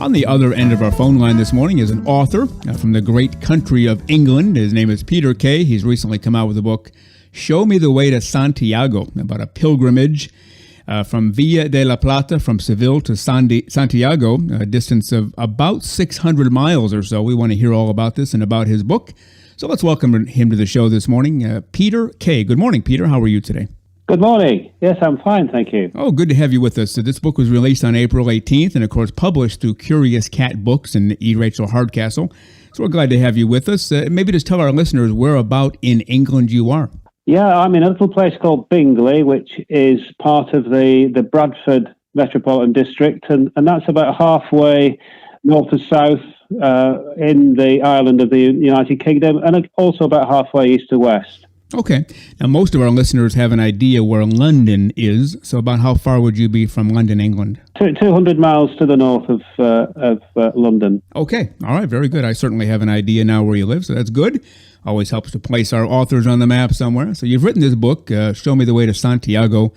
On the other end of our phone line this morning is an author from the great country of England. His name is Peter Kay. He's recently come out with a book, Show Me the Way to Santiago, about a pilgrimage from Villa de la Plata, from Seville to Santiago, a distance of about 600 miles or so. We want to hear all about this and about his book. So let's welcome him to the show this morning. Peter Kay. Good morning, Peter. How are you today? Good morning. Yes, I'm fine, thank you. Oh, good to have you with us. So this book was released on April 18th and, of course, published through Curious Cat Books and E. Rachel Hardcastle. So we're glad to have you with us. Maybe just tell our listeners where about in England you are. Yeah, I'm in a little place called Bingley, which is part of the Bradford Metropolitan District, and that's about halfway north to south in the island of the United Kingdom, and also about halfway east to west. Okay. Now, most of our listeners have an idea where London is, so about how far would you be from London, England? 200 miles to the north of London. Okay. All right. Very good. I certainly have an idea now where you live, so that's good. Always helps to place our authors on the map somewhere. So you've written this book, Show Me the Way to Santiago,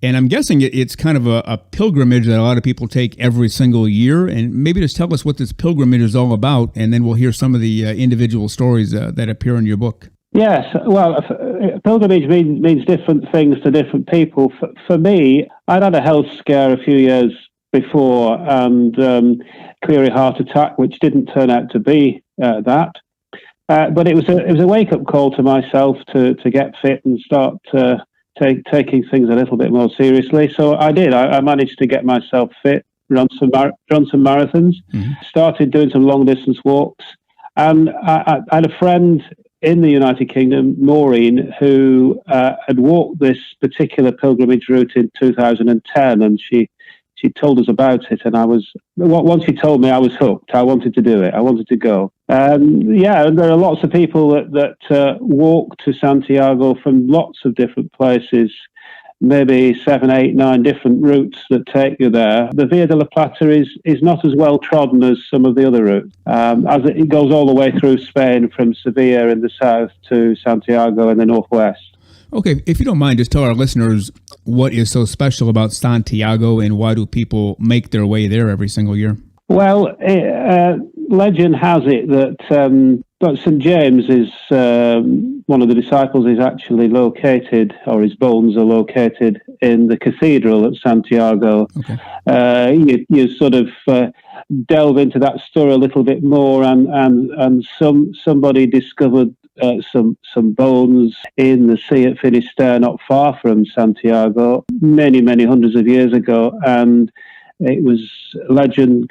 and I'm guessing it's kind of a pilgrimage that a lot of people take every single year. And maybe just tell us what this pilgrimage is all about, and then we'll hear some of the individual stories that appear in your book. Yes, well, pilgrimage means different things to different people. For me, I'd had a health scare a few years before and coronary heart attack, which didn't turn out to be that. But it was a wake-up call to myself to get fit and start taking things a little bit more seriously. So I did. I managed to get myself fit, run some marathons, started doing some long-distance walks, and I had a friend in the United Kingdom, Maureen, who had walked this particular pilgrimage route in 2010, and she told us about it. And once she told me, I was hooked. I wanted to do it. I wanted to go. Yeah, there are lots of people that walk to Santiago from lots of different places. Maybe 7, 8, 9 different routes that take you there. The Via de la Plata is not as well trodden as some of the other routes, as it goes all the way through Spain, from Sevilla in the south to Santiago in the northwest. Okay, if you don't mind, just tell our listeners what is so special about Santiago and why do people make their way there every single year? Well, legend has it that St. James is one of the disciples is actually located, or his bones are located in the cathedral at Santiago. Okay. You sort of delve into that story a little bit more, and somebody discovered some bones in the sea at Finisterre, not far from Santiago, many hundreds of years ago, and it was legend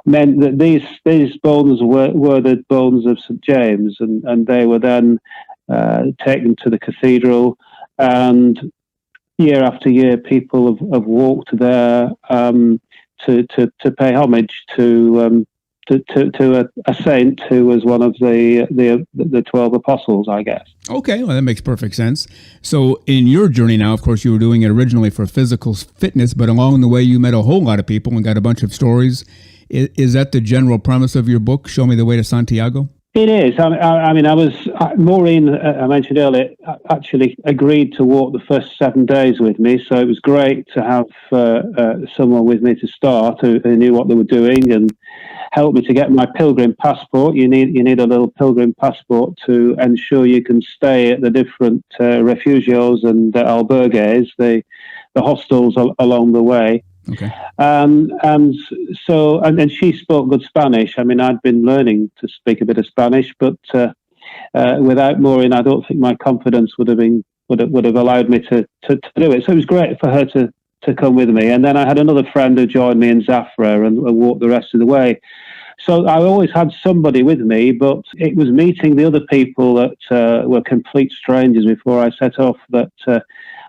meant that these bones were the bones of St. James, and they were then taken to the cathedral, and year after year people have walked there to pay homage to a saint who was one of the 12 apostles, I guess. Okay, well, that makes perfect sense. So in your journey now, of course, you were doing it originally for physical fitness, but along the way you met a whole lot of people and got a bunch of stories. Is that the general premise of your book, Show Me the Way to Santiago? It is. Maureen, I mentioned earlier, actually agreed to walk the first 7 days with me, so it was great to have someone with me to start who knew what they were doing and helped me to get my pilgrim passport. You need a little pilgrim passport to ensure you can stay at the different refugios and albergues, the hostels along the way. Okay. And she spoke good Spanish. I mean, I'd been learning to speak a bit of Spanish, but without Maureen, I don't think my confidence would have allowed me to do it. So it was great for her to come with me. And then I had another friend who joined me in Zafra and walked the rest of the way. So I always had somebody with me, but it was meeting the other people that were complete strangers before I set off that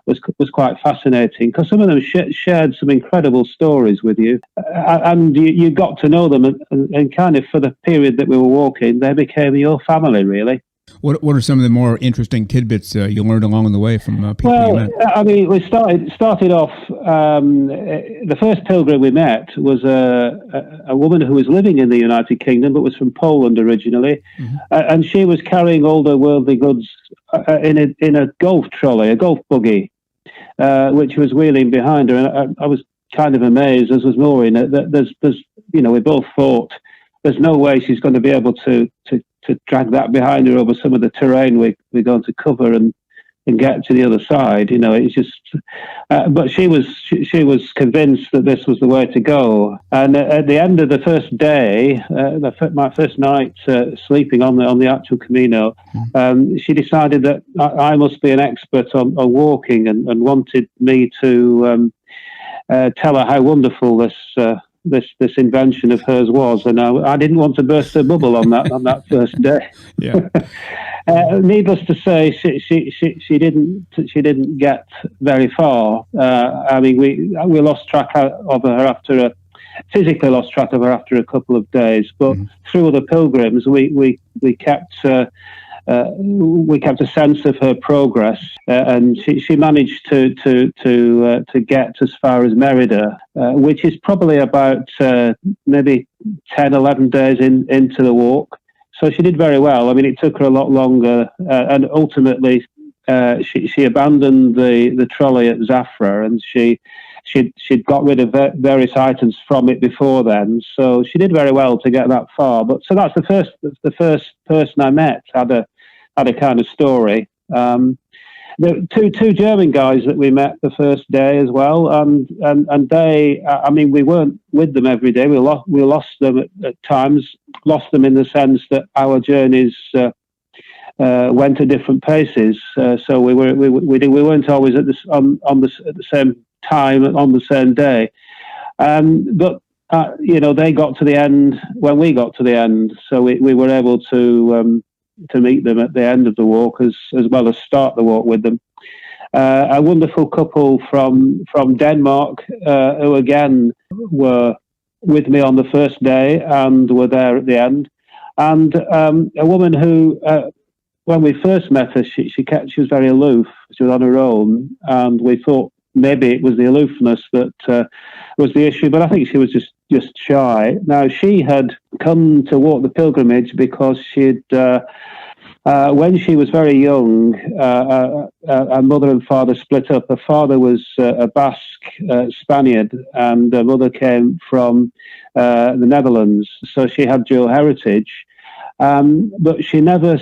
was quite fascinating, because some of them shared some incredible stories with you, and you got to know them, and kind of for the period that we were walking, they became your family, really. What are some of the more interesting tidbits you learned along the way from people you met? I mean, we started off. The first pilgrim we met was a woman who was living in the United Kingdom but was from Poland originally, and she was carrying all the worldly goods in a golf trolley, a golf buggy, which was wheeling behind her. And I was kind of amazed, as was Maureen, that there's we both thought there's no way she's going to be able to drag that behind her over some of the terrain we're going to cover and get to the other side. It's just. But she was convinced that this was the way to go. And at the end of the first day, my first night sleeping on the actual Camino, she decided that I must be an expert on walking, and wanted me to tell her how wonderful this invention of hers was, and I didn't want to burst her bubble on that first day. Yeah. Needless to say, she didn't get very far. We lost track of her physically lost track of her after a couple of days. But through the pilgrims, we kept a sense of her progress, and she managed to get as far as Merida, which is probably about maybe 10, 11 days into the walk. So she did very well. It took her a lot longer, and ultimately she abandoned the trolley at Zafra, and she'd got rid of various items from it before then. So she did very well to get that far. But so that's the first person I met had a kind of story. There were two German guys that we met the first day as well, and they, we weren't with them every day. We lost them at times. Lost them in the sense that our journeys went at different paces. So we weren't always at the same time on the same day. But they got to the end when we got to the end, so we were able to meet them at the end of the walk as well as start the walk with them. A wonderful couple from Denmark who again were with me on the first day and were there at the end, and a woman who when we first met her, she was very aloof. She was on her own, and we thought maybe it was the aloofness that was the issue, but I think she was just shy. Now, she had come to walk the pilgrimage because she'd when she was very young, her mother and father split up. Her father was a Basque Spaniard, and her mother came from the Netherlands, so she had dual heritage. But she never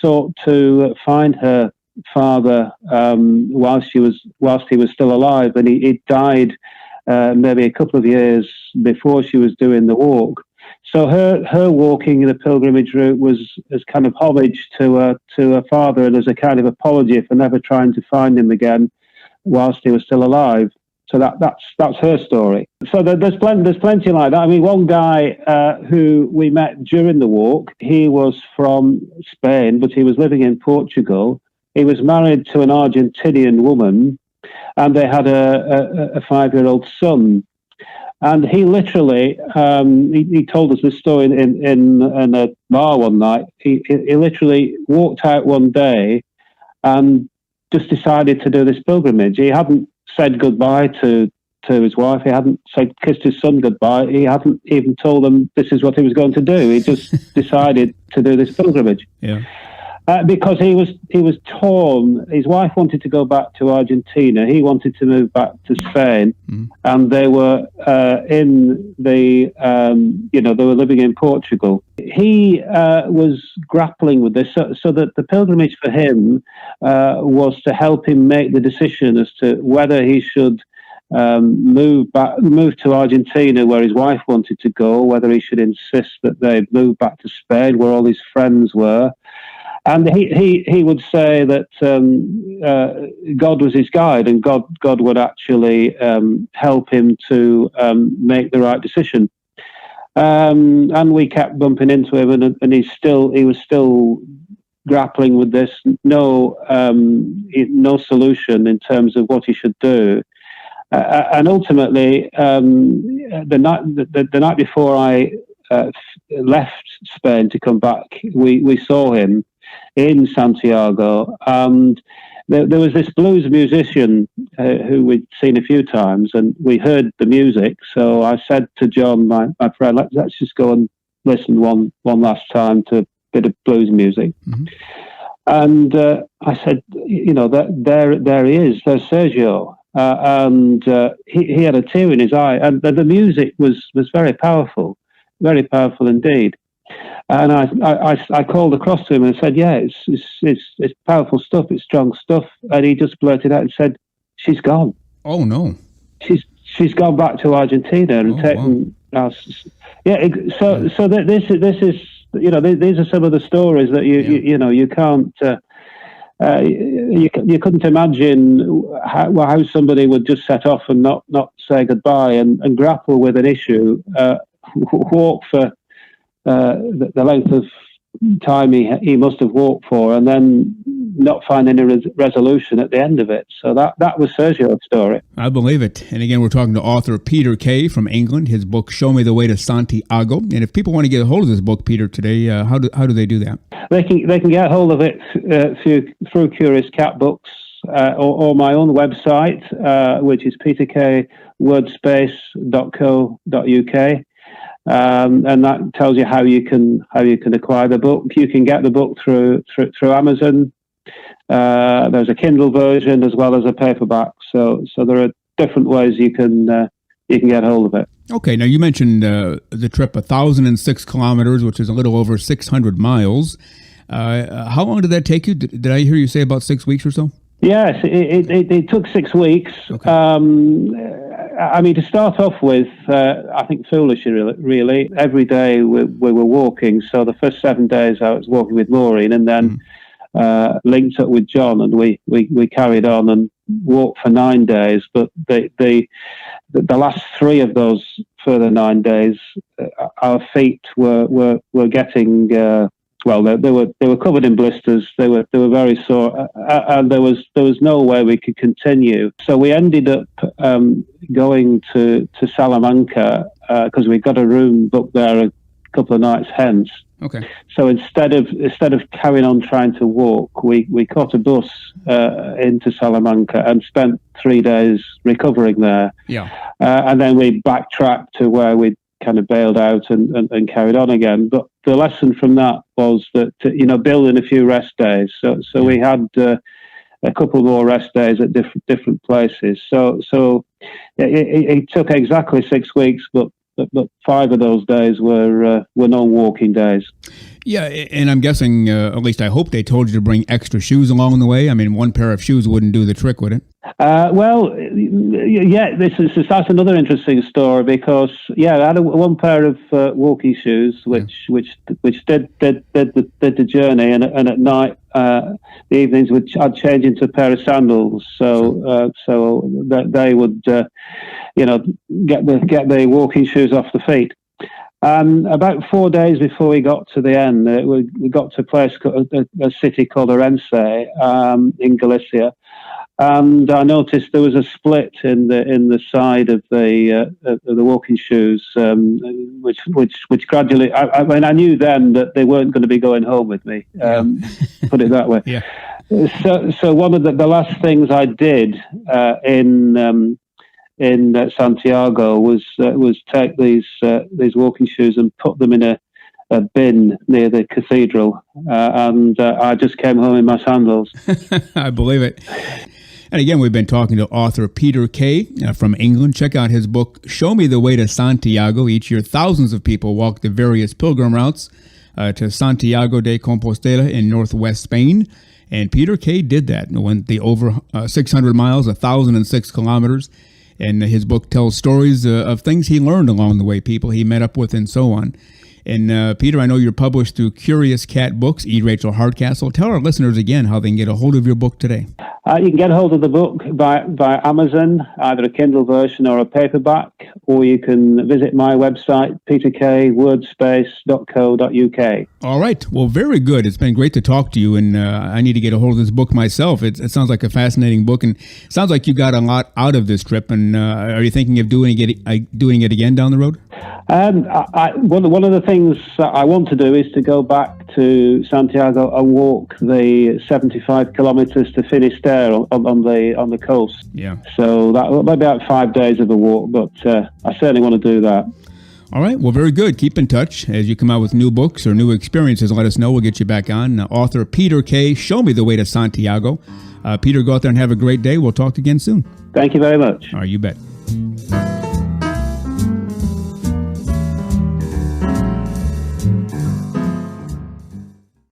sought to find her father whilst he was still alive, and he died maybe a couple of years before she was doing the walk. So her walking the pilgrimage route was as kind of homage to her father, and as a kind of apology for never trying to find him again whilst he was still alive. So that's her story. So there's plenty like that. One guy who we met during the walk, he was from Spain, but he was living in Portugal. He was married to an Argentinian woman, and they had a 5-year-old son. And he literally, he told us this story in a bar one night. He literally walked out one day and just decided to do this pilgrimage. He hadn't said goodbye to his wife. He hadn't kissed his son goodbye. He hadn't even told them this is what he was going to do. He just decided to do this pilgrimage. Yeah. Because he was torn. His wife wanted to go back to Argentina. He wanted to move back to Spain, and they were they were living in Portugal. He was grappling with this, so that the pilgrimage for him was to help him make the decision as to whether he should move to Argentina, where his wife wanted to go, whether he should insist that they move back to Spain, where all his friends were. And he would say that God was his guide, and God would actually help him to make the right decision. And we kept bumping into him, and he was still grappling with this. No solution in terms of what he should do. And ultimately, the night before I left Spain to come back, we saw him in Santiago, and there was this blues musician who we'd seen a few times, and we heard the music. So I said to John, my friend, let's just go and listen one last time to a bit of blues music. And I said, there he is, there's Sergio. and he had a tear in his eye, and the music was very powerful indeed. And I called across to him and said, "Yeah, it's powerful stuff. It's strong stuff." And he just blurted out and said, "She's gone. Oh no, she's gone back to Argentina and taken." Wow. This is these are some of the stories that you can't. You couldn't imagine how somebody would just set off and not say goodbye and grapple with an issue, walk for the length of time he must have walked for, and then not find any resolution at the end of it. So that was Sergio's story. I believe it. And again, we're talking to author Peter Kay from England. His book, Show Me the Way to Santiago. And if people want to get a hold of this book, Peter, today, how do they do that? They can get hold of it through Curious Cat Books or my own website, which is peterkwordspace.co.uk. And that tells you how you can acquire the book. You can get the book through Amazon. There's a Kindle version as well as a paperback. So there are different ways you can get hold of it. Okay, now you mentioned the trip 1,006 kilometers, which is a little over 600 miles. How long did that take you? Did I hear you say about 6 weeks or so? Yes, it took 6 weeks. Okay. I mean, to start off with, I think foolishly, really. Every day we were walking. So the first 7 days I was walking with Maureen, and then linked up with John, and we carried on and walked for 9 days. But the last 3 of those further 9 days, our feet were getting. They were covered in blisters. They were very sore, and there was no way we could continue. So we ended up going to Salamanca because we got a room booked there a couple of nights hence. Okay. So instead of carrying on trying to walk, we caught a bus into Salamanca and spent 3 days recovering there. Yeah. And then we backtracked to where we'd kind of bailed out and carried on again. But the lesson from that was that, building a few rest days. So we had a couple more rest days at different places. So it took exactly 6 weeks, but 5 of those days were non-walking days. Yeah, and I'm guessing, at least I hope they told you to bring extra shoes along the way. I mean, one pair of shoes wouldn't do the trick, would it? That's another interesting story because I had one pair of walking shoes which did the journey, and at night the evenings I'd change into a pair of sandals, so that they would get the walking shoes off the feet. About 4 days before we got to the end, we got to a city called Orense in Galicia. And I noticed there was a split in the side of the walking shoes, which gradually. I mean, I knew then that they weren't going to be going home with me. Put it that way. Yeah. So one of the last things I did in Santiago was take these walking shoes and put them in a bin near the cathedral, and I just came home in my sandals. I believe it. And again, we've been talking to author Peter Kay from England. Check out his book, Show Me the Way to Santiago. Each year, thousands of people walk the various pilgrim routes to Santiago de Compostela in northwest Spain. And Peter Kay did that. Went the over 600 miles, 1,006 kilometers. And his book tells stories of things he learned along the way, people he met up with, and so on. And Peter, I know you're published through Curious Cat Books, E. Rachel Hardcastle. Tell our listeners again how they can get a hold of your book today. You can get a hold of the book by Amazon, either a Kindle version or a paperback, or you can visit my website, peterkwordspace.co.uk. All right. Well, very good. It's been great to talk to you, and I need to get a hold of this book myself. It sounds like a fascinating book, and it sounds like you got a lot out of this trip. And are you thinking of doing it again down the road? One of the things that I want to do is to go back to Santiago and walk the 75 kilometers to Finisterre on the coast. Yeah. So that will be about 5 days of a walk, but I certainly want to do that. All right. Well, very good. Keep in touch. As you come out with new books or new experiences, let us know. We'll get you back on. Author Peter Kay, Show Me the Way to Santiago. Peter, go out there and have a great day. We'll talk again soon. Thank you very much. All right, you bet.